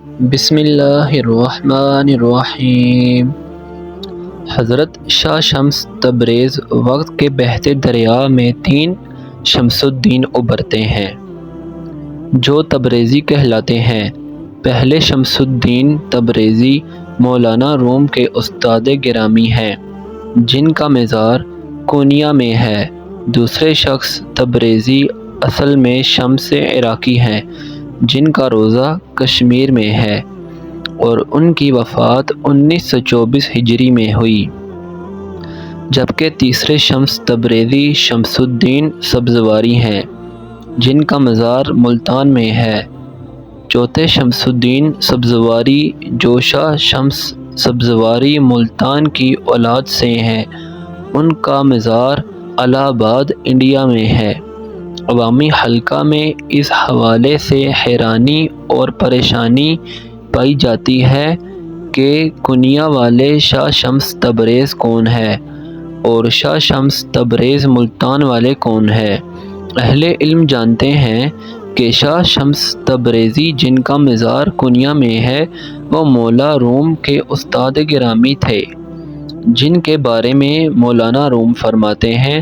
بسم اللہ الرحمن الرحیم۔ حضرت شاہ شمس تبریز وقت کے بہتے دریا میں تین شمس الدین ابھرتے ہیں جو تبریزی کہلاتے ہیں۔ پہلے شمس الدین تبریزی مولانا روم کے استاد گرامی ہیں جن کا مزار کونیا میں ہے۔ دوسرے شخص تبریزی اصل میں شمس عراقی ہیں جن کا روضہ کشمیر میں ہے اور ان کی وفات 1924 ہجری میں ہوئی، جبکہ تیسرے شمس تبریزی شمس الدین سبزواری ہیں جن کا مزار ملتان میں ہے۔ چوتھے شمس الدین سبزواری جو شاہ شمس سبزواری ملتان کی اولاد سے ہیں، ان کا مزار الہ آباد انڈیا میں ہے۔ عوامی حلقہ میں اس حوالے سے حیرانی اور پریشانی پائی جاتی ہے کہ کونیا والے شاہ شمس تبریز کون ہے اور شاہ شمس تبریز ملتان والے کون ہے۔ اہل علم جانتے ہیں کہ شاہ شمس تبریزی جن کا مزار کونیا میں ہے وہ مولا روم کے استاد گرامی تھے، جن کے بارے میں مولانا روم فرماتے ہیں: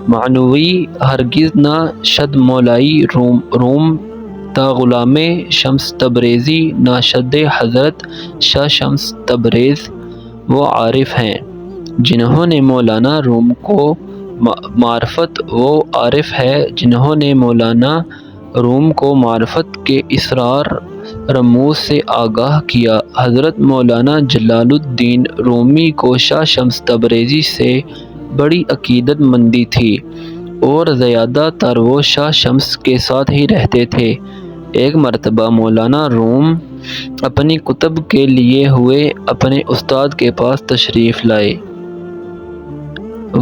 معنوی ہرگز نہ شد مولائی روم تا غلام شمس تبریزی نہ شد حضرت شاہ شمس تبریز۔ وہ عارف ہیں جنہوں نے مولانا روم کو معرفت وہ عارف ہے جنہوں نے مولانا روم کو معرفت کے اسرار رموز سے آگاہ کیا۔ حضرت مولانا جلال الدین رومی کو شاہ شمس تبریزی سے بڑی عقیدت مندی تھی اور زیادہ تر وہ شاہ شمس کے ساتھ ہی رہتے تھے۔ ایک مرتبہ مولانا روم اپنی کتب کے لیے ہوئے اپنے استاد کے پاس تشریف لائے۔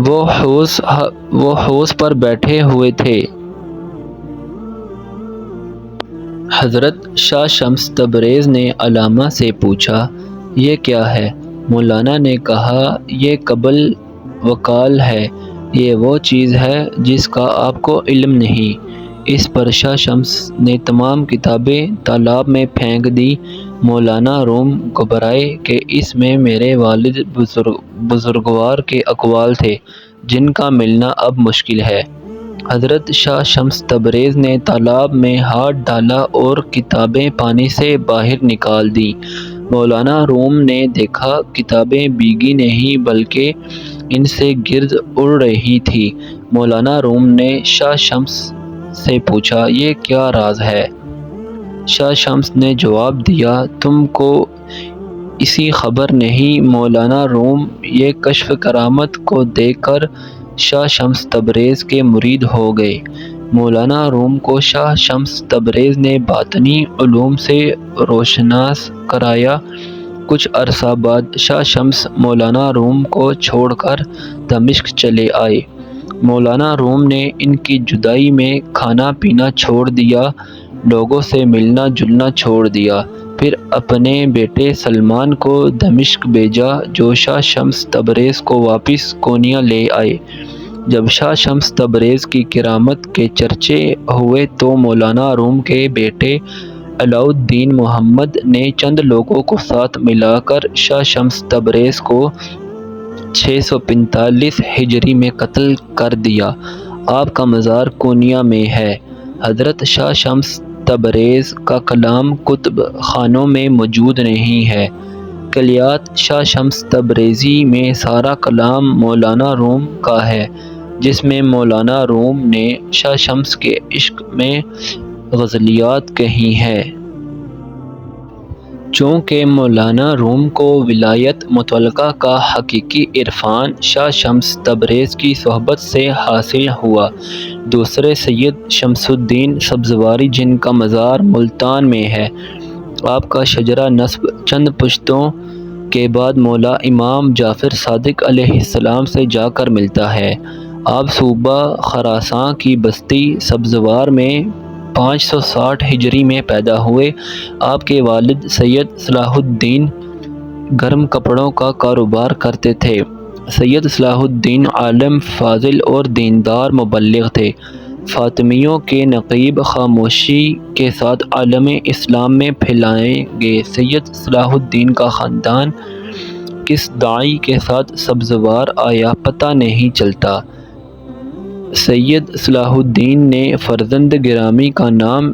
وہ حوض پر بیٹھے ہوئے تھے۔ حضرت شاہ شمس تبریز نے علامہ سے پوچھا، یہ کیا ہے؟ مولانا نے کہا، یہ قبل وقال ہے، یہ وہ چیز ہے جس کا آپ کو علم نہیں۔ اس پر شاہ شمس نے تمام کتابیں تالاب میں پھینک دی۔ مولانا روم گھبرائے کہ اس میں میرے والد بزرگوار کے اقوال تھے جن کا ملنا اب مشکل ہے۔ حضرت شاہ شمس تبریز نے تالاب میں ہاتھ ڈالا اور کتابیں پانی سے باہر نکال دیں۔ مولانا روم نے دیکھا کتابیں بھیگی نہیں بلکہ ان سے گرد اڑ رہی تھیں۔ مولانا روم نے شاہ شمس سے پوچھا، یہ کیا راز ہے؟ شاہ شمس نے جواب دیا، تم کو اسی خبر نہیں۔ مولانا روم یہ کشف کرامت کو دیکھ کر شاہ شمس تبریز کے مرید ہو گئے۔ مولانا روم کو شاہ شمس تبریز نے باطنی علوم سے روشناس کرایا۔ کچھ عرصہ بعد شاہ شمس مولانا روم کو چھوڑ کر دمشق چلے آئے۔ مولانا روم نے ان کی جدائی میں کھانا پینا چھوڑ دیا، لوگوں سے ملنا جلنا چھوڑ دیا، پھر اپنے بیٹے سلمان کو دمشق بھیجا جو شاہ شمس تبریز کو واپس کونیا لے آئے۔ جب شاہ شمس تبریز کی کرامت کے چرچے ہوئے تو مولانا روم کے بیٹے علاء الدین محمد نے چند لوگوں کو ساتھ ملا کر شاہ شمس تبریز کو 645 ہجری میں قتل کر دیا۔ آپ کا مزار کونیا میں ہے۔ حضرت شاہ شمس تبریز کا کلام کتب خانوں میں موجود نہیں ہے۔ کلیات شاہ شمس تبریزی میں سارا کلام مولانا روم کا ہے جس میں مولانا روم نے شاہ شمس کے عشق میں غزلیات کہی ہیں۔ چونکہ مولانا روم کو ولایت مطلقہ کا حقیقی عرفان شاہ شمس تبریز کی صحبت سے حاصل ہوا، دوسرے سید شمس الدین سبزواری جن کا مزار ملتان میں ہے، آپ کا شجرہ نسب چند پشتوں کے بعد مولا امام جعفر صادق علیہ السلام سے جا کر ملتا ہے۔ آپ صوبہ خراساں کی بستی سبزوار میں 560 ہجری میں پیدا ہوئے۔ آپ کے والد سید صلاح الدین گرم کپڑوں کا کاروبار کرتے تھے۔ سید صلاح الدین عالم، فاضل اور دیندار مبلغ تھے۔ فاطمیوں کے نقیب خاموشی کے ساتھ عالم اسلام میں پھیلائیں گے۔ سید صلاح الدین کا خاندان کس داعی کے ساتھ سبزوار آیا پتہ نہیں چلتا۔ سید صلاح الدین نے فرزند گرامی کا نام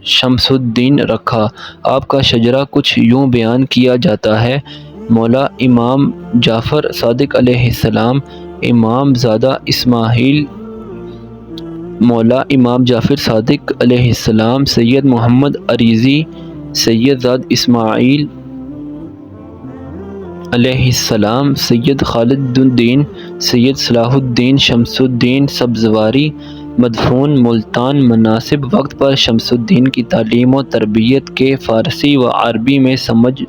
شمس الدین رکھا۔ آپ کا شجرہ کچھ یوں بیان کیا جاتا ہے: مولا امام جعفر صادق علیہ السلام، امام زادہ اسماعیل، مولا امام جعفر صادق علیہ السلام، سید محمد عریضی، سید زاد اسماعیل علیہ السلام، سید خالد الدین، سید صلاح الدین شمس الدین سبزواری، مدفون ملتان۔ مناسب وقت پر شمس الدین کی تعلیم و تربیت کے فارسی و عربی میں سمجھ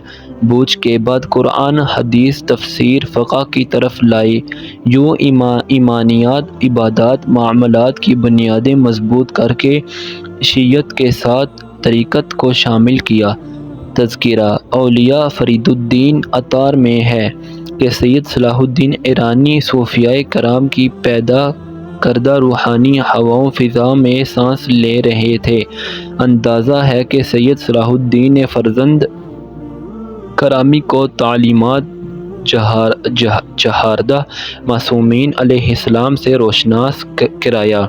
بوجھ کے بعد قرآن، حدیث، تفسیر، فقہ کی طرف لائے۔ یوں ایمانیات، عبادات، معاملات کی بنیادیں مضبوط کر کے شیعت کے ساتھ طریقت کو شامل کیا۔ تذکرہ اولیاء فرید الدین عطار میں ہے کہ سید صلاح الدین ایرانی صوفیاء کرام کی پیدا کردہ روحانی ہواؤں فضا میں سانس لے رہے تھے۔ اندازہ ہے کہ سید صلاح الدین نے فرزند گرامی کو تعلیمات جہاردہ معصومین علیہ السلام سے روشناس کرایا،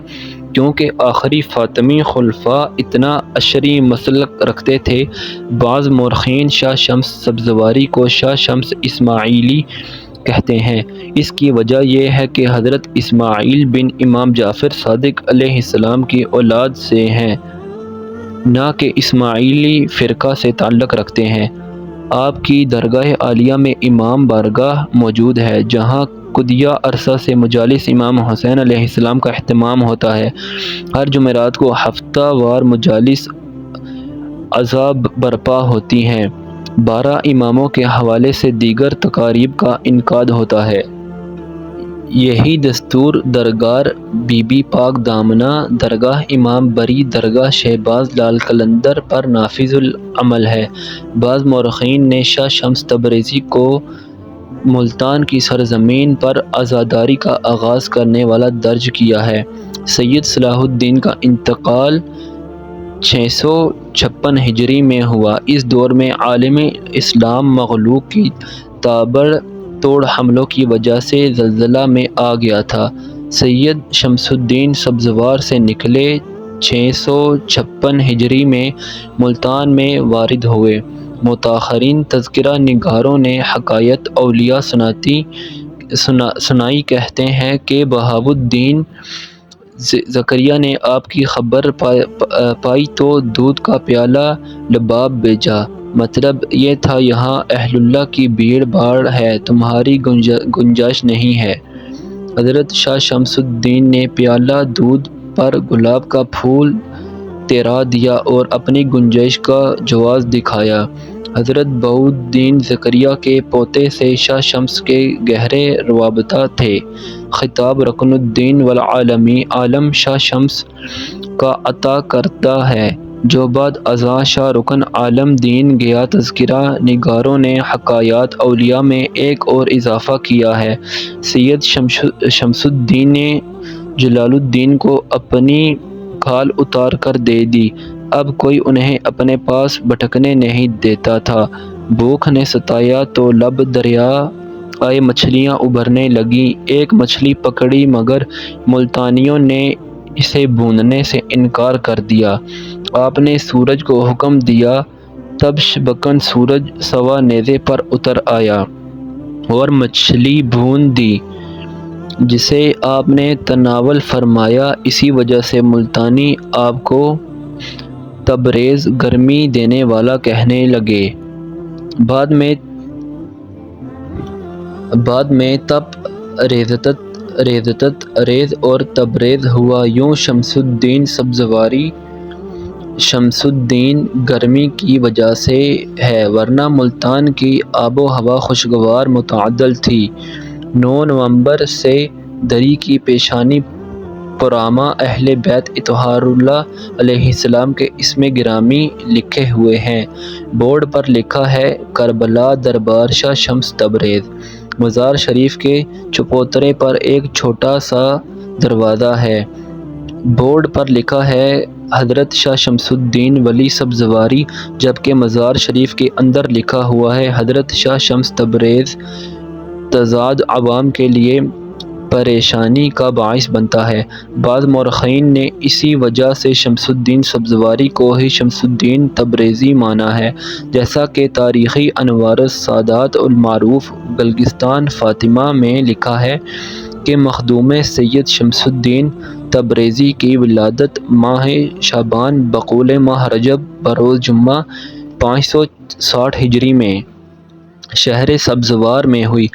کیونکہ آخری فاطمی خلفاء اتنا عشری مسلک رکھتے تھے۔ بعض مورخین شاہ شمس سبزواری کو شاہ شمس اسماعیلی کہتے ہیں۔ اس کی وجہ یہ ہے کہ حضرت اسماعیل بن امام جعفر صادق علیہ السلام کی اولاد سے ہیں، نہ کہ اسماعیلی فرقہ سے تعلق رکھتے ہیں۔ آپ کی درگاہ عالیہ میں امام بارگاہ موجود ہے، جہاں قدیہ عرصہ سے مجالس امام حسین علیہ السلام کا اہتمام ہوتا ہے۔ ہر جمعرات کو ہفتہ وار مجالس عزا برپا ہوتی ہیں۔ 12 اماموں کے حوالے سے دیگر تقاریب کا انعقاد ہوتا ہے۔ یہی دستور درگاہ بی بی پاک دامنہ، درگاہ امام بری، درگاہ شہباز لال قلندر پر نافذ العمل ہے۔ بعض مورخین نے شاہ شمس تبریزی کو ملتان کی سرزمین پر عزاداری کا آغاز کرنے والا درج کیا ہے۔ سید صلاح الدین کا انتقال 656 ہجری میں ہوا۔ اس دور میں عالم اسلام مغلوب کی تابڑ توڑ حملوں کی وجہ سے زلزلہ میں آ گیا تھا۔ سید شمس الدین سبزوار سے نکلے 656 ہجری میں ملتان میں وارد ہوئے۔ متاخرین تذکرہ نگاروں نے حکایت اولیاء سنائی کہتے ہیں کہ بہاؤالدین زکریا نے آپ کی خبر پائی تو دودھ کا پیالہ لباب بھیجا۔ مطلب یہ تھا یہاں اہل اللہ کی بھیڑ بھاڑ ہے، تمہاری گنجائش نہیں ہے۔ حضرت شاہ شمس الدین نے پیالہ دودھ پر گلاب کا پھول تیرا دیا اور اپنی گنجائش کا جواز دکھایا۔ حضرت بہاؤالدین زکریا کے پوتے سے شاہ شمس کے گہرے روابط تھے۔ خطاب رکن الدین والعالم شاہ شمس کا عطا کردہ ہے، جو بعد ازاں شاہ رکن عالم دین گیا۔ تذکرہ نگاروں نے حکایات اولیاء میں ایک اور اضافہ کیا ہے۔ سید شمس الدین نے جلال الدین کو اپنی کھال اتار کر دے دی، اب کوئی انہیں اپنے پاس بھٹکنے نہیں دیتا تھا۔ بھوک نے ستایا تو لب دریا آئے مچھلیاں ابھرنے لگیں۔ ایک مچھلی پکڑی مگر ملتانیوں نے اسے بھوننے سے انکار کر دیا۔ آپ نے سورج کو حکم دیا، تب شبکن سورج سوا نیزے پر اتر آیا اور مچھلی بھون دی، جسے آپ نے تناول فرمایا۔ اسی وجہ سے ملتانی آپ کو تبریز گرمی دینے والا کہنے لگے۔ بعد میں تپ ریز اور تبریز ہوا۔ یوں شمس الدین سبزواری شمس الدین گرمی کی وجہ سے ہے، ورنہ ملتان کی آب و ہوا خوشگوار معتدل تھی۔ 9 نومبر سے دری کی پیشانی پرامہ اہل بیت اطہار اللہ علیہ السلام کے اسم گرامی لکھے ہوئے ہیں۔ بورڈ پر لکھا ہے: کربلا دربار شاہ شمس تبریز۔ مزار شریف کے چبوترے پر ایک چھوٹا سا دروازہ ہے، بورڈ پر لکھا ہے حضرت شاہ شمس الدین ولی سبزواری، جبکہ مزار شریف کے اندر لکھا ہوا ہے حضرت شاہ شمس تبریز۔ تضاد عوام کے لیے پریشانی کا باعث بنتا ہے۔ بعض مورخین نے اسی وجہ سے شمس الدین سبزواری کو ہی شمس الدین تبریزی مانا ہے، جیسا کہ تاریخی انوار السادات المعروف گلگستان فاطمہ میں لکھا ہے کہ مخدوم سید شمس الدین تبریزی کی ولادت ماہ شعبان بقول ماہ رجب بروز جمعہ 560 ہجری میں شہر سبزوار میں ہوئی۔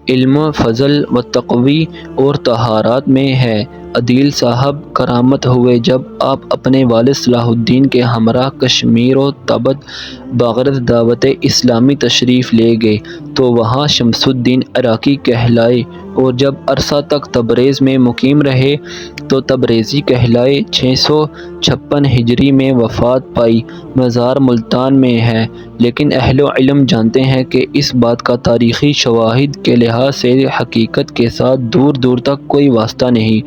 علم، فضل و تقوی اور طہارت میں ہے۔ عدیل صاحب کرامت ہوئے جب آپ اپنے والد صلاح الدین کے ہمراہ کشمیر و تبت بغرض دعوت اسلامی تشریف لے گئے تو وہاں شمس الدین عراقی کہلائے، اور جب عرصہ تک تبریز میں مقیم رہے تو تبریزی کہلائے۔ 656 ہجری میں وفات پائی۔ مزار ملتان میں ہے، لیکن اہل علم جانتے ہیں کہ اس بات کا تاریخی شواہد کے لحاظ سے حقیقت کے ساتھ دور دور تک کوئی واسطہ نہیں،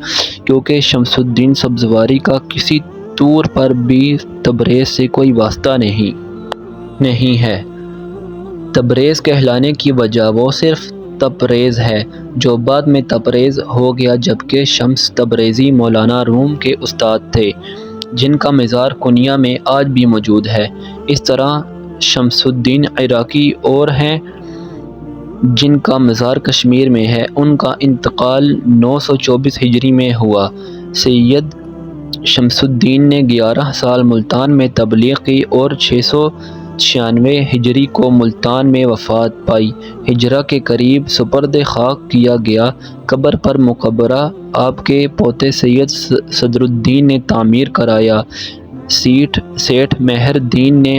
کیونکہ شمس الدین سبزواری کا کسی طور پر بھی تبریز سے کوئی واسطہ نہیں ہے۔ تبریز کہلانے کی وجہ وہ صرف تپریز ہے جو بعد میں تبریز ہو گیا، جبکہ شمس تبریزی مولانا روم کے استاد تھے، جن کا مزار کنیا میں آج بھی موجود ہے۔ اس طرح شمس الدین عراقی اور ہیں جن کا مزار کشمیر میں ہے، ان کا انتقال 924 ہجری میں ہوا۔ سید شمس الدین نے 11 سال ملتان میں تبلیغ کی اور 696 ہجری کو ملتان میں وفات پائی۔ ہجرہ کے قریب سپرد خاک کیا گیا۔ قبر پر مقبرہ آپ کے پوتے سید صدر الدین نے تعمیر کرایا۔ سیٹھ مہر الدین نے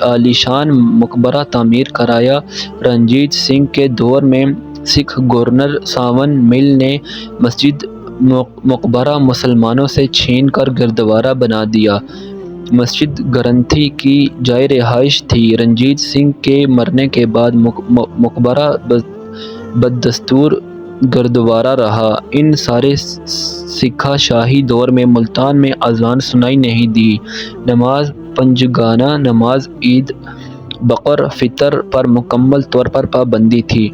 عالیشان مقبرہ تعمیر کرایا۔ رنجیت سنگھ کے دور میں سکھ گورنر ساون مل نے مسجد مقبرہ مسلمانوں سے چھین کر گردوارہ بنا دیا۔ مسجد گرنتھی کی جائے رہائش تھی۔ رنجیت سنگھ کے مرنے کے بعد مقبرہ بدستور گردوارہ رہا۔ ان سارے سکھا شاہی دور میں ملتان میں اذان سنائی نہیں دی۔ نماز پنجگانہ، نماز عید، بقر فطر پر مکمل طور پر پابندی تھی۔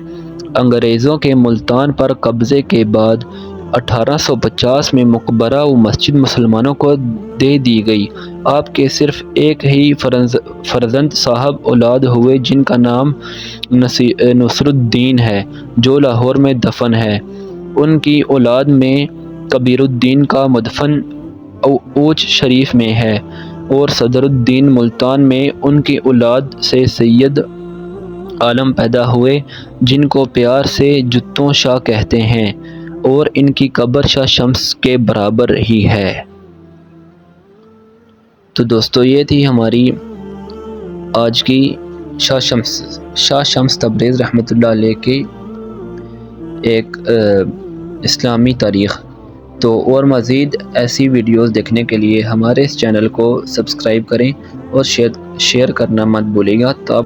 انگریزوں کے ملتان پر قبضے کے بعد 1850 میں مقبرہ و مسجد مسلمانوں کو دے دی گئی۔ آپ کے صرف ایک ہی فرزند صاحب اولاد ہوئے، جن کا نام نصر الدین ہے، جو لاہور میں دفن ہے۔ ان کی اولاد میں کبیر الدین کا مدفن اوچ شریف میں ہے، اور صدر الدین ملتان میں ان کی اولاد سے سید عالم پیدا ہوئے، جن کو پیار سے جتوں شاہ کہتے ہیں، اور ان کی قبر شاہ شمس کے برابر ہی ہے۔ تو دوستو، یہ تھی ہماری آج کی شاہ شمس تبریز رحمۃ اللہ علیہ کی ایک اسلامی تاریخ۔ تو اور مزید ایسی ویڈیوز دیکھنے کے لیے ہمارے اس چینل کو سبسکرائب کریں اور شیئر کرنا مت بھولیے گا۔ تو